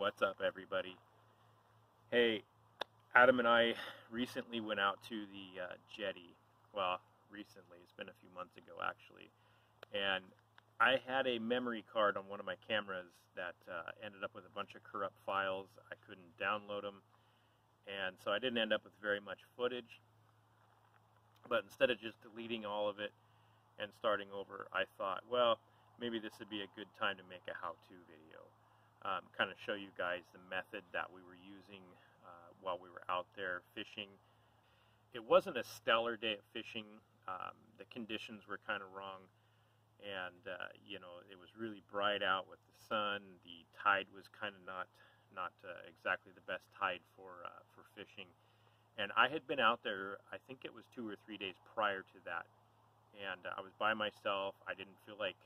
What's up, everybody? Hey, Adam and I recently went out to the jetty. Well, recently, it's been a few months ago actually, and I had a memory card on one of my cameras that ended up with a bunch of corrupt files. I couldn't download them, and so I didn't end up with very much footage. But instead of just deleting all of it and starting over, I thought, well, maybe this would be a good time to make a how-to video. Kind of show you guys the method that we were using while we were out there fishing. It wasn't a stellar day of fishing. The conditions were kind of wrong, and you know, it was really bright out with the sun. The tide was kind of not exactly the best tide for fishing. And I had been out there, I think it was 2 or 3 days prior to that, and I was by myself. I didn't feel like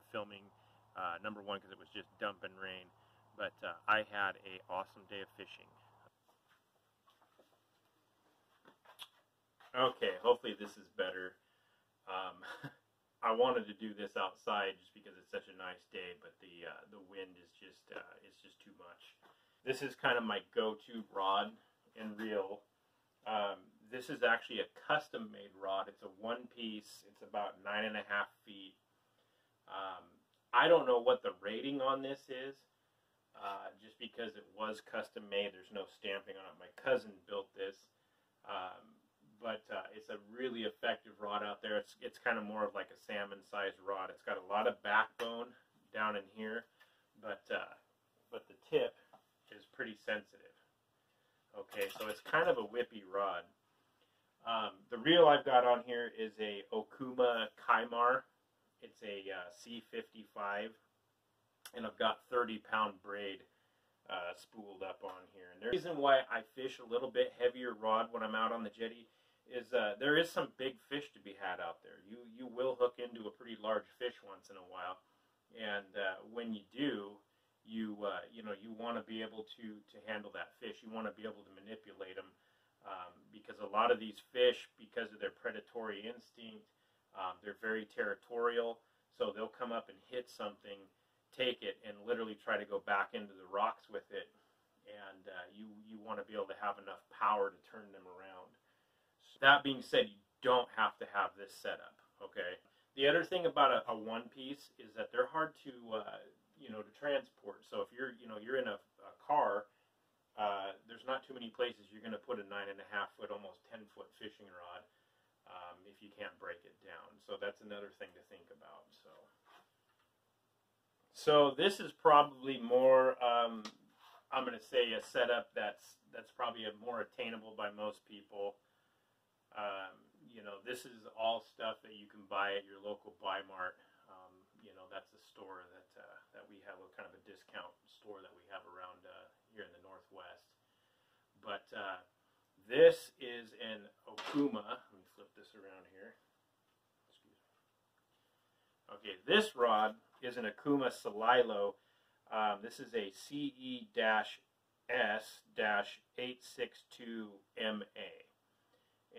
filming, number one, because it was just dumping rain. But I had an awesome day of fishing. Okay, hopefully this is better. I wanted to do this outside just because it's such a nice day, but the wind is just it's just too much. This is kind of my go-to rod and reel. This is actually a custom-made rod. It's a one-piece. It's about 9.5 feet. I don't know what the rating on this is. Just because it was custom made, there's no stamping on it. My cousin built this, but it's a really effective rod out there. It's kind of more of like a salmon-sized rod. It's got a lot of backbone down in here, but the tip is pretty sensitive. Okay, so it's kind of a whippy rod. The reel I've got on here is a Okuma Kaimar. It's a C55. And I've got 30-pound braid spooled up on here. And the reason why I fish a little bit heavier rod when I'm out on the jetty is there is some big fish to be had out there. You will hook into a pretty large fish once in a while, and when you do, you want to be able to handle that fish. You want to be able to manipulate them, because a lot of these fish, because of their predatory instinct, they're very territorial. So they'll come up and hit something, take it, and literally try to go back into the rocks with it, and you want to be able to have enough power to turn them around. So that being said, you don't have to have this setup, okay? The other thing about a one-piece is that they're hard to to transport. So if you're in a car, there's not too many places you're going to put a 9.5 foot, almost 10-foot fishing rod if you can't break it down. So that's another thing to think about. So this is probably more, I'm going to say, a setup that's probably more attainable by most people. This is all stuff that you can buy at your local Buy Mart. That's a store that we have, a kind of a discount store that we have around here in the Northwest. But this is an Okuma. Let me flip this around here. Excuse me. Okay, this rod is an Okuma Salilo. This is a CE-S-862MA.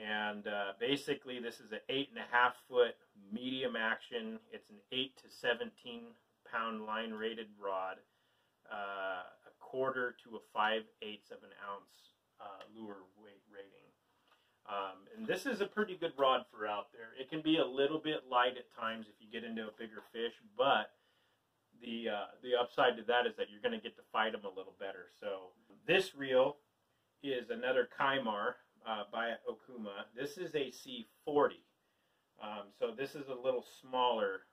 And basically this is an 8.5 foot medium action. It's an 8 to 17 pound line rated rod, a 1/4 to a 5/8 of an ounce lure weight rating. And this is a pretty good rod for out there. It can be a little bit light at times if you get into a bigger fish, but the upside to that is that you're going to get to fight them a little better. So this reel is another Kaimar by Okuma. This is a C40. So this is a little smaller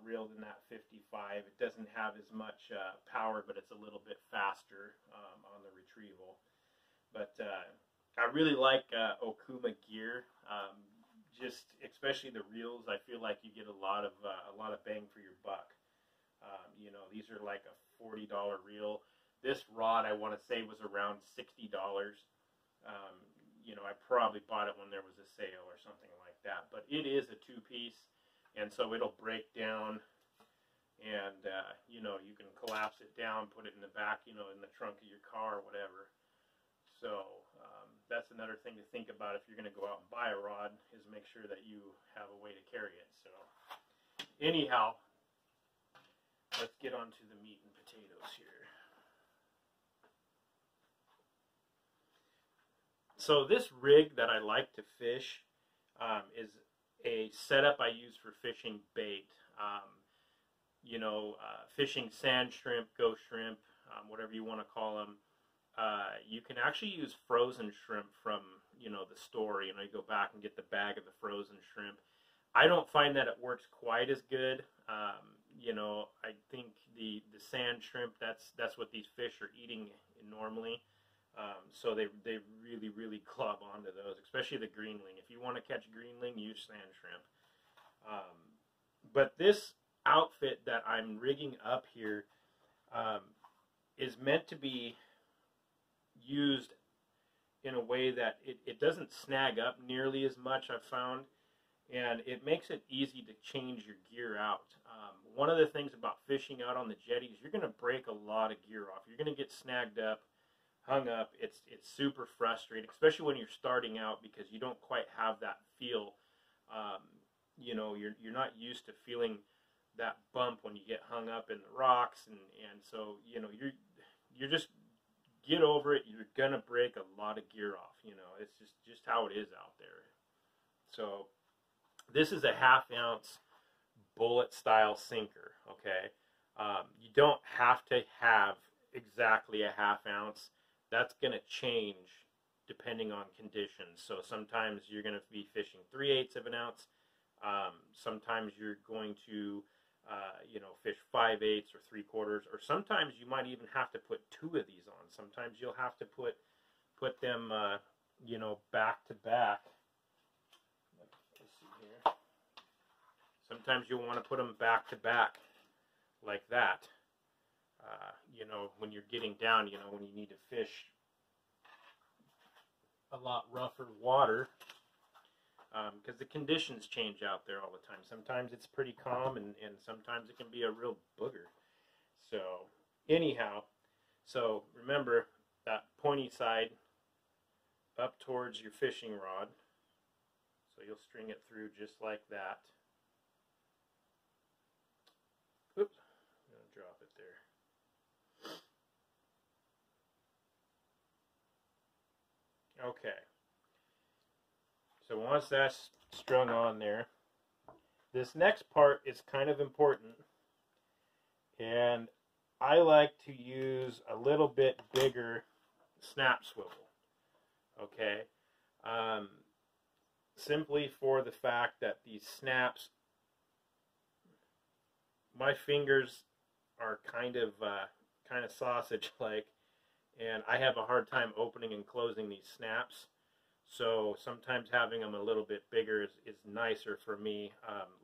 reel than that 55. It doesn't have as much power, but it's a little bit faster on the retrieval. But I really like Okuma gear. Just especially the reels, I feel like you get a lot of bang for your buck. These are like a $40 reel. This rod, I want to say, was around $60. I probably bought it when there was a sale or something like that. But it is a 2-piece, and so it'll break down, and you can collapse it down, put it in the back, in the trunk of your car or whatever. So that's another thing to think about if you're going to go out and buy a rod, is make sure that you have a way to carry it. So anyhow, let's get on to the meat and potatoes here. So this rig that I like to fish is a setup I use for fishing bait. Fishing sand shrimp, ghost shrimp, whatever you want to call them. You can actually use frozen shrimp from, the store. You go back and get the bag of the frozen shrimp. I don't find that it works quite as good. I think the sand shrimp, that's what these fish are eating normally. So they really, really club onto those, especially the greenling. If you want to catch greenling, use sand shrimp. But this outfit that I'm rigging up here is meant to be used in a way that it doesn't snag up nearly as much, I've found, and it makes it easy to change your gear out. One of the things about fishing out on the jetties, you're going to break a lot of gear off. You're going to get snagged up, hung up. It's super frustrating, especially when you're starting out, because you don't quite have that feel. You're not used to feeling that bump when you get hung up in the rocks, and so you're just get over it. You're gonna break a lot of gear off. It's just how it is out there. So this is a 1/2 ounce bullet style sinker. Okay, you don't have to have exactly a 1/2 ounce. That's gonna change depending on conditions. So sometimes you're gonna be fishing 3/8 of an ounce. Sometimes you're going to fish 5/8 or 3/4, or sometimes you might even have to put 2 of these on. Sometimes you'll have to put them, back to back. Let's see here. Sometimes you'll want to put them back to back, like that. When you're getting down, when you need to fish a lot rougher water. Because the conditions change out there all the time. Sometimes it's pretty calm, and sometimes it can be a real booger. So anyhow, remember that pointy side up towards your fishing rod. So you'll string it through just like that. Oops, I'm going to drop it there. Okay. So once that's strung on there, this next part is kind of important, and I like to use a little bit bigger snap swivel, okay? Simply for the fact that these snaps, my fingers are kind of sausage-like, and I have a hard time opening and closing these snaps. So sometimes having them a little bit bigger is nicer for me.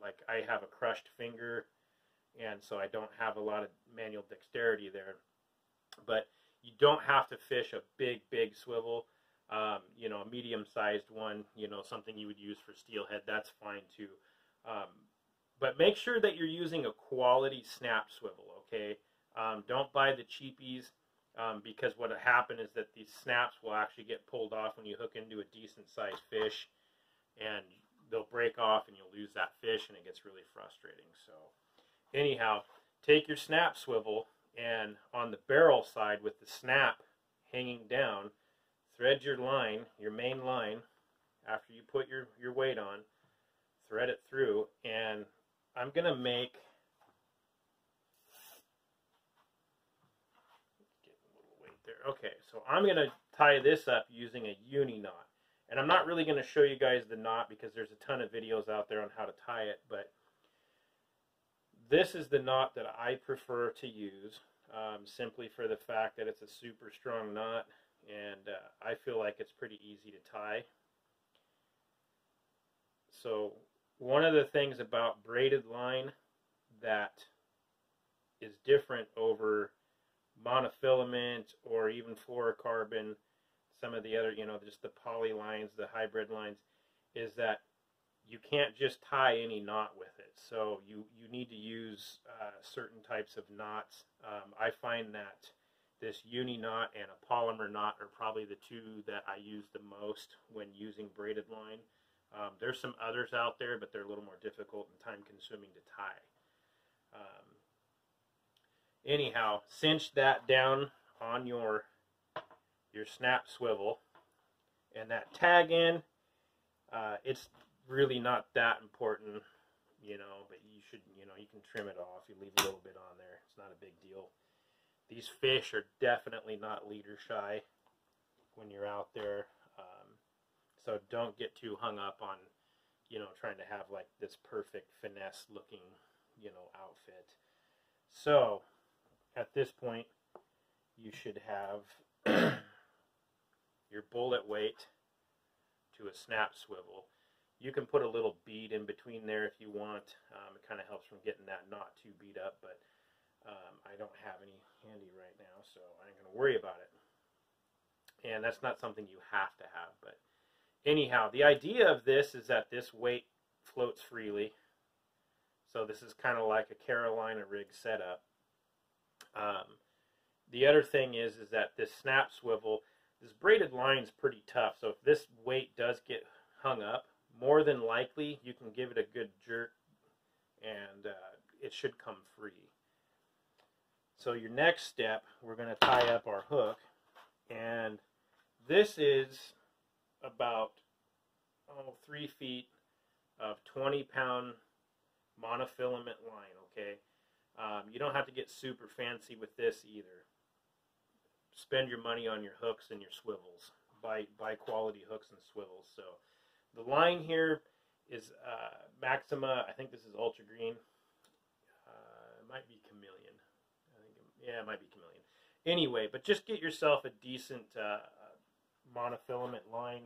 Like I have a crushed finger, and so I don't have a lot of manual dexterity there. But you don't have to fish a big swivel. A medium-sized one, something you would use for steelhead, that's fine too. But make sure that you're using a quality snap swivel, okay? Don't buy the cheapies. Because what will happen is that these snaps will actually get pulled off when you hook into a decent sized fish, and they'll break off and you'll lose that fish, and it gets really frustrating. So anyhow, take your snap swivel, and on the barrel side with the snap hanging down, thread your line, your main line, after you put your weight on, thread it through, and I'm going to make okay, so I'm going to tie this up using a Uni Knot. And I'm not really going to show you guys the knot because there's a ton of videos out there on how to tie it, but this is the knot that I prefer to use, simply for the fact that it's a super strong knot, and I feel like it's pretty easy to tie. So one of the things about braided line that is different over monofilament or even fluorocarbon, some of the other, just the poly lines, the hybrid lines, is that you can't just tie any knot with it. So you need to use certain types of knots. I find that this Uni Knot and a polymer knot are probably the two that I use the most when using braided line. There's some others out there, but they're a little more difficult and time consuming to tie. Anyhow, cinch that down on your snap swivel, And that tag end, it's really not that important, you know, but you should, you know, you can trim it off. You leave a little bit on there. It's not a big deal. These fish are definitely not leader shy when you're out there. So don't get too hung up on, you know, trying to have like this perfect finesse looking, you know, outfit. So at this point, you should have your bullet weight to a snap swivel. You can put a little bead in between there if you want. It kind of helps from getting that knot too beat up, but I don't have any handy right now, so I ain't going to worry about it. And that's not something you have to have, but anyhow, the idea of this is that this weight floats freely. So this is kind of like a Carolina rig setup. The other thing is that this snap swivel, this braided line is pretty tough. So if this weight does get hung up, more than likely you can give it a good jerk and it should come free. So your next step, we're going to tie up our hook, and this is about 3 feet of 20-pound monofilament line, okay? You don't have to get super fancy with this either. Spend your money on your hooks and your swivels. Buy quality hooks and swivels. So the line here is Maxima. I think this is ultra green. It might be chameleon. Yeah, it might be chameleon. Anyway, but just get yourself a decent monofilament line.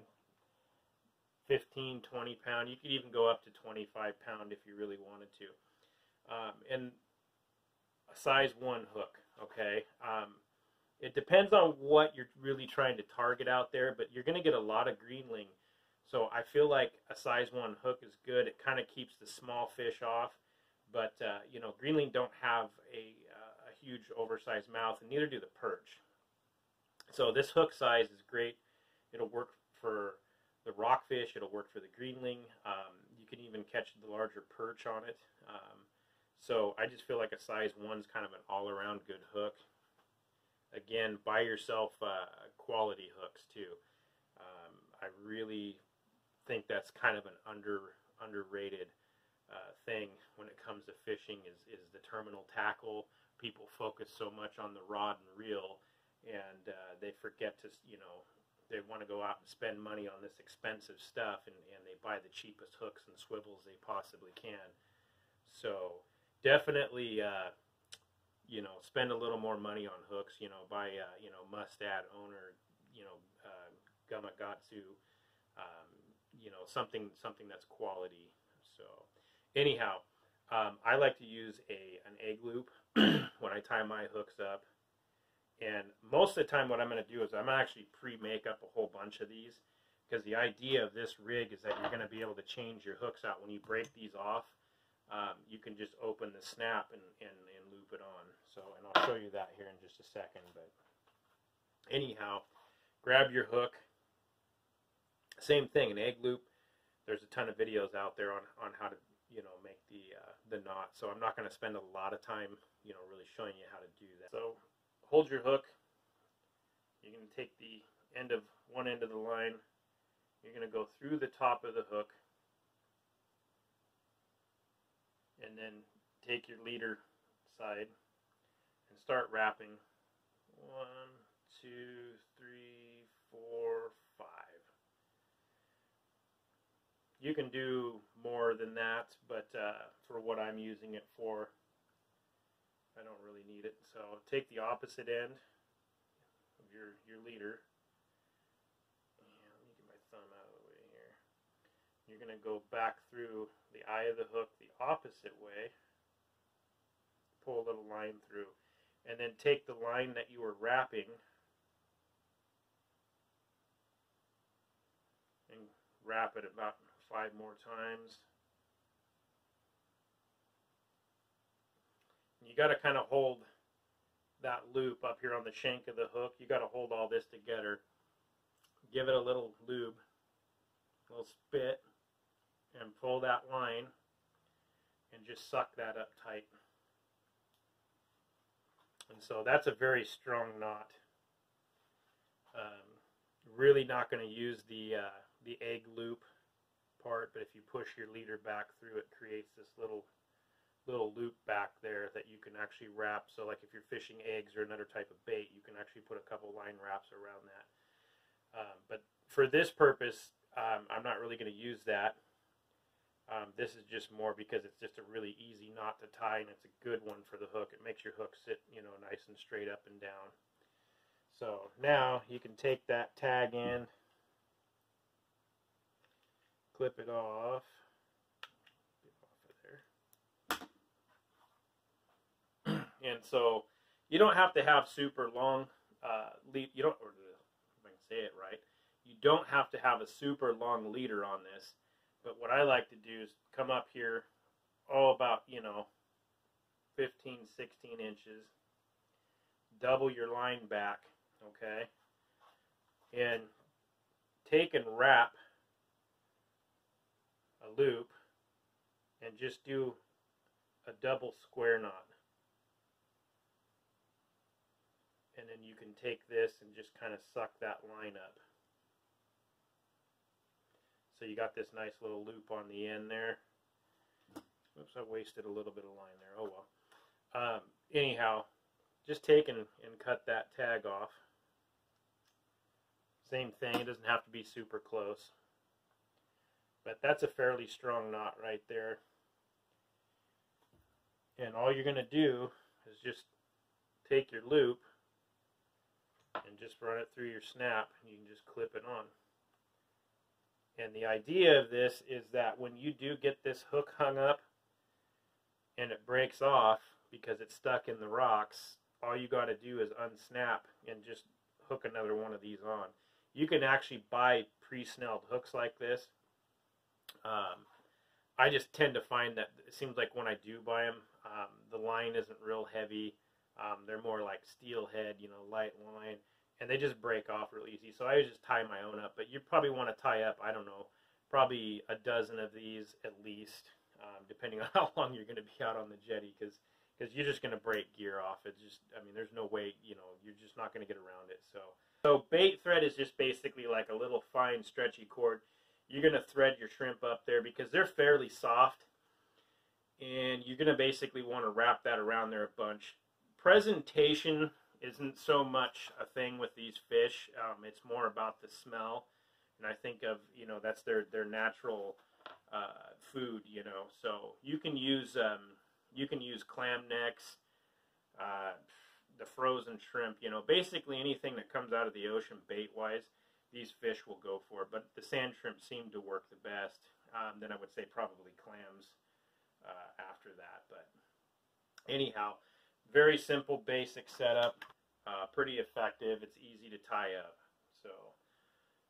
15, 20 pound. You could even go up to 25 pound if you really wanted to. And a size 1 hook, okay? It depends on what you're really trying to target out there, but you're going to get a lot of greenling. So I feel like a size 1 hook is good. It kind of keeps the small fish off, but you know, greenling don't have a huge oversized mouth, and neither do the perch. So this hook size is great. It'll work for the rockfish, it'll work for the greenling. You can even catch the larger perch on it. So I just feel like a size 1's kind of an all-around good hook. Again, buy yourself quality hooks too. I really think that's kind of an underrated thing when it comes to fishing is the terminal tackle. People focus so much on the rod and reel, and they forget to, you know, they want to go out and spend money on this expensive stuff, and they buy the cheapest hooks and swivels they possibly can. So definitely, you know, spend a little more money on hooks. You know, buy, you know, Mustad, Owner, you know, Gamakatsu, you know, something that's quality. So anyhow, I like to use an egg loop when I tie my hooks up. And most of the time what I'm going to do is I'm going to actually pre-make up a whole bunch of these, because the idea of this rig is that you're going to be able to change your hooks out. When you break these off, you can just open the snap and loop it on. So, and I'll show you that here in just a second. But anyhow, grab your hook. Same thing, an egg loop. There's a ton of videos out there on how to, you know, make the knot. So I'm not going to spend a lot of time, you know, really showing you how to do that. So hold your hook. You're going to take the end of one end of the line. You're going to go through the top of the hook, and then take your leader side and start wrapping. 1, 2, 3, 4, 5. You can do more than that, but for what I'm using it for, I don't really need it. So take the opposite end of your leader. And let me get my thumb out of the way here. You're going to go back through the eye of the hook the opposite way. Pull a little line through. And then take the line that you were wrapping and wrap it about 5 more times. You got to kind of hold that loop up here on the shank of the hook. You got to hold all this together. Give it a little lube, a little spit, and pull that line and just suck that up tight. And so that's a very strong knot. Really not going to use the egg loop part, but if you push your leader back through, it creates this little loop back there that you can actually wrap. So like if you're fishing eggs or another type of bait, you can actually put a couple line wraps around that. But for this purpose, I'm not really going to use that. This is just more because it's just a really easy knot to tie, and it's a good one for the hook. It makes your hook sit, you know, nice and straight up and down. So now you can take that tag in, clip it off. Get off of there. And so you don't have to have super long lead. You don't, or if I can say it right, you don't have to have a super long leader on this. But what I like to do is come up here, about, you know, 15, 16 inches, double your line back, okay, and take and wrap a loop and just do a double square knot. And then you can take this and just kind of suck that line up. So you got this nice little loop on the end there. Oops, I wasted a little bit of line there. Oh well. Anyhow, just take and cut that tag off. Same thing, it doesn't have to be super close. But that's a fairly strong knot right there. And all you're going to do is just take your loop and just run it through your snap, and you can just clip it on. And the idea of this is that when you do get this hook hung up and it breaks off because it's stuck in the rocks, all you got to do is unsnap and just hook another one of these on. You can actually buy pre-snelled hooks like this. I just tend to find that it seems like when I do buy them, the line isn't real heavy. They're more like steelhead, you know, light line. And they just break off real easy. So I just tie my own up. But you probably want to tie up, I don't know, probably a dozen of these at least, depending on how long you're going to be out on the jetty, because you're just going to break gear off. It's just, I mean, there's no way, you know, you're just not going to get around it. So bait thread is just basically like a little fine stretchy cord. You're going to thread your shrimp up there because they're fairly soft. And you're going to basically want to wrap that around there a bunch. Presentation isn't so much a thing with these fish. It's more about the smell, and I think of, you know, that's their natural food, you know. So you can use clam necks, the frozen shrimp, you know, basically anything that comes out of the ocean bait wise, these fish will go for. But the sand shrimp seem to work the best. Then I would say probably clams after that. But anyhow, very simple, basic setup, pretty effective. It's easy to tie up. So,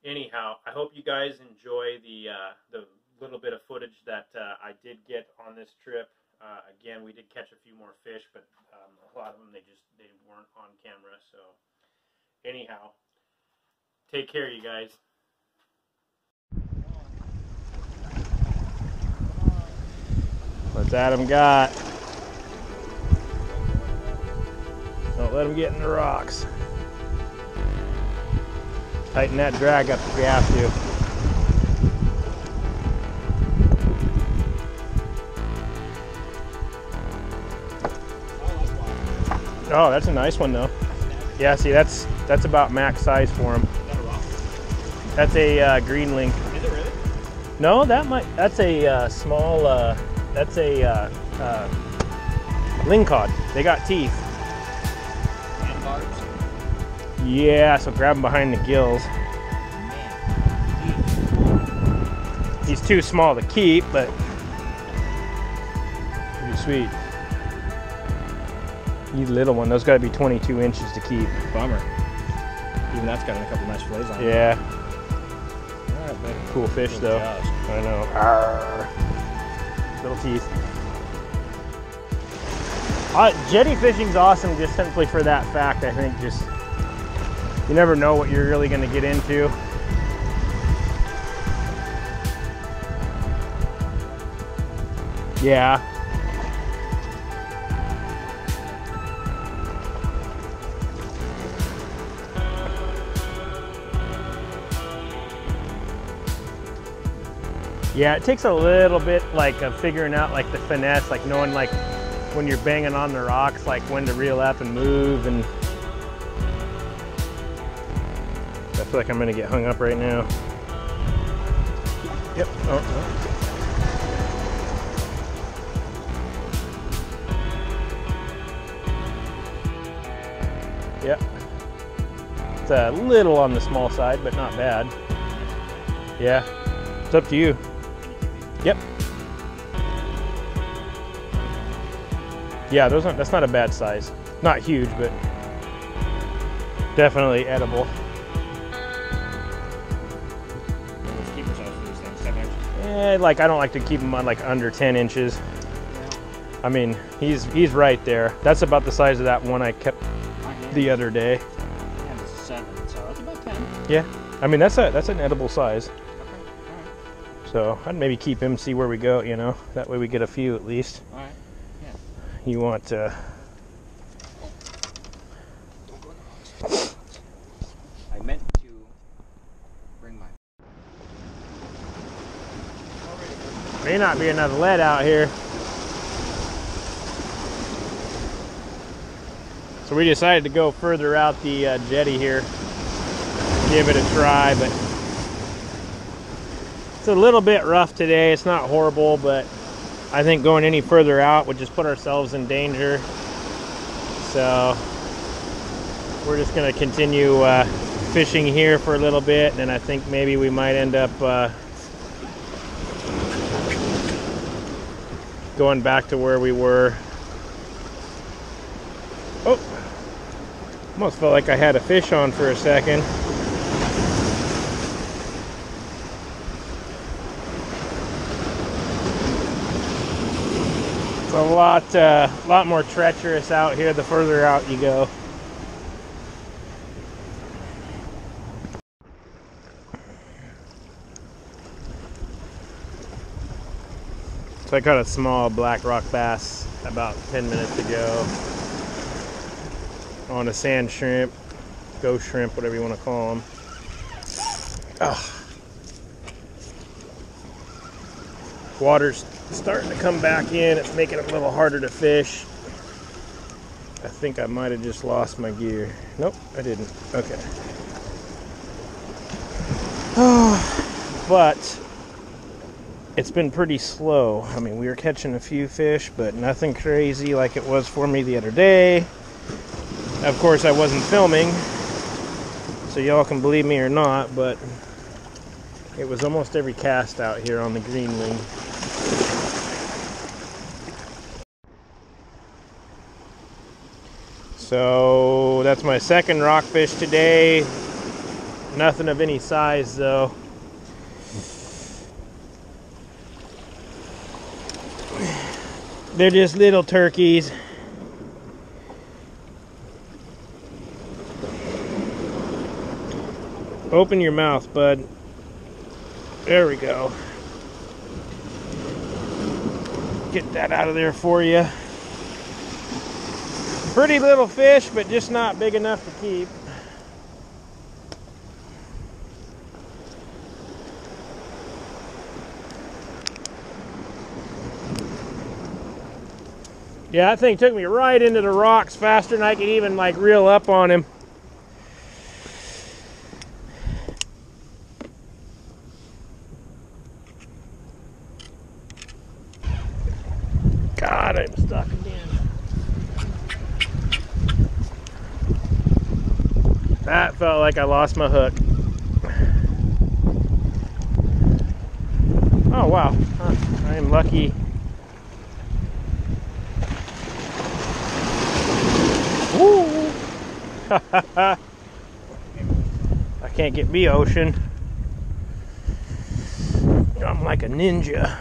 anyhow, I hope you guys enjoy the little bit of footage that I did get on this trip. Again, we did catch a few more fish, but a lot of them they weren't on camera. So, anyhow, take care, you guys. What's Adam got? Don't let him get in the rocks. Tighten that drag up if you have to. Oh, that's a nice one though. Yeah, see, that's about max size for him. Is that a rock? That's a green link. Is it really? No, that's a small. That's a lingcod. They got teeth. And barbs? Yeah, so grab him behind the gills. Man, He's too small to keep, but pretty sweet. He's a little one. Those got to be 22 inches to keep. bummer. Even that's got a couple nice fillets on it. Yeah. All right, buddy. Cool fish Good though. gosh. I know. Arr. Little teeth. Jetty fishing's awesome just simply for that fact. I think just you never know what you're really going to get into. Yeah. Yeah, it takes a little bit like of figuring out like the finesse, like knowing like when you're banging on the rocks, like when to reel up and move. And I feel like I'm gonna get hung up right now. Yep. Oh, oh. Yep. It's a little on the small side, but not bad. Yeah. It's up to you. Yep. Yeah, that's not a bad size. Not huge, but definitely edible. Let's keep ourselves for these things, 7 inches. Like I don't like to keep them on like under 10 inches. I mean, he's right there. That's about the size of that one I kept the other day. Yeah, it's 7, so that's about 10. Yeah, I mean that's an edible size. Okay, all right. So I'd maybe keep him, see where we go. You know, that way we get a few at least. All right. Yeah. You want I meant to bring my. may not be another lead out here. So we decided to go further out the jetty here, give it a try, but it's a little bit rough today. It's not horrible, but I think going any further out would just put ourselves in danger. So we're just gonna continue fishing here for a little bit, and I think maybe we might end up going back to where we were. Oh, almost felt like I had a fish on for a second. It's a lot more treacherous out here the further out you go. So I caught a small black rock bass about 10 minutes ago on a sand shrimp, ghost shrimp, whatever you want to call them. Oh. Water's starting to come back in. It's making it a little harder to fish. I think I might have just lost my gear. Nope, I didn't. Okay. But it's been pretty slow. I mean, we were catching a few fish, but nothing crazy like it was for me the other day. Of course, I wasn't filming, so y'all can believe me or not, but it was almost every cast out here on the green wing. So that's my second rockfish today. Nothing of any size though. They're just little turkeys. Open your mouth, bud. There we go. Get that out of there for you. Pretty little fish, but just not big enough to keep. Yeah, that thing took me right into the rocks faster than I could even like reel up on him. God, I'm stuck again. That felt like I lost my hook. Oh wow, I am lucky. Woo! I can't get me, ocean. I'm like a ninja.